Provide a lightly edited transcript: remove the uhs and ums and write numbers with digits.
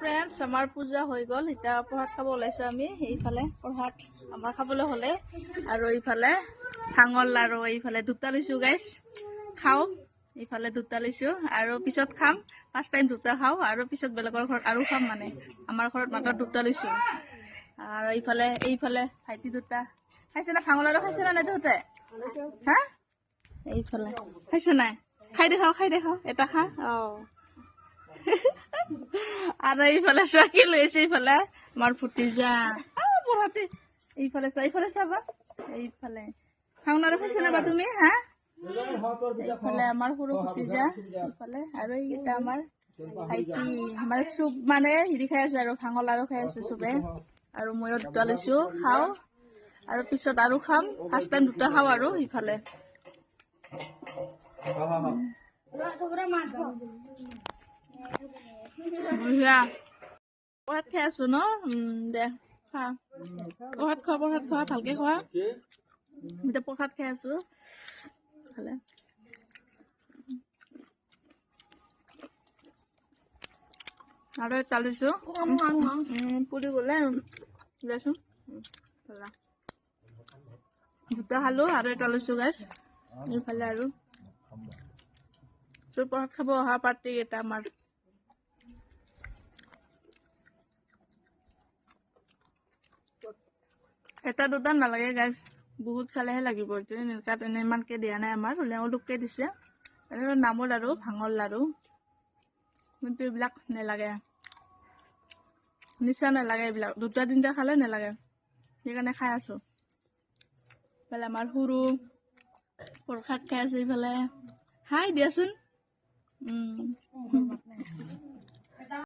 friends আমাৰ পূজা হৈ গ'ল এতিয়া প্ৰসাদ খাব ওলাইছো আমি এইফালে প্ৰসাদ আমাৰ খাবলৈ হ'লে আৰু এইফালে ভাঙৰ লাৰু এইফালে দুটা লৈছো গাইছ খাওঁ এইফালে দুটা লৈছো আৰু পিছত খাম ফাৰ্ষ্ট টাইম দুটা খাওঁ আৰু পিছত বেলেগৰ ঘৰত আৰু খাম মানে আমাৰ ঘৰত মাত্ৰ দুটা লৈছো আৰু এইফালে ভাইটি দুটা খাইছে না ভাঙৰ লাৰু খাইছে না নাই তহঁতে হা এইফালে খাইছে নাই খাই দেখাও এটা খা আৰু এইফালে চোৱা কি লৈছে এইফালে আমাৰ ভতিজা পঢ়াতে এইফালে চাবা এইফালে ভাওনাৰো খাইছে নাবা তুমি হা এইফালে আমাৰ সৰু ভতিজা এইফালে আৰু এইকেইটা আমাৰ ভাইটি মানে চুপ মানে হেৰি খাই আছে আৰু ভাঙৰ লাৰু খাই আছে চবে আৰু ময়ো দুটা লৈছো খাওঁ আৰু পিছত আৰু খাম ফাৰ্ষ্ট টাইম দুটা খাওঁ আৰু ইফালে প্ৰসাদ খাই আছো ন দে খা প্ৰসাদ খোৱা ভালকে খোৱা এতিয়া প্ৰসাদ খাই আছো খালে আৰু এটা লৈছো পুৰি গলে দেচোন দুটা খালো আৰু এটা লৈছো গাইছ এইফালে আৰু চব প্ৰসাদ খাব অহা পাৰ্টি এটা আমাৰ এটা দুটা নালাগে গাইছ বহুত খালেহে লাগিব এইটো এনেকুৱা তেনে ইমানকে দিয়া নাই আমাৰ অলপকে দিছে নামৰ লাৰু ভাঙৰ লাৰু কিন্তু এইবিলাক নালাগে নিচা নালাগে এইবিলাক দুটা তিনিটা খালে নালাগে সেইকাৰণে খাই আছো ইফালে আমাৰ সৰু প্ৰসাদ খাই আছে ইফালে হাই দিয়াচোন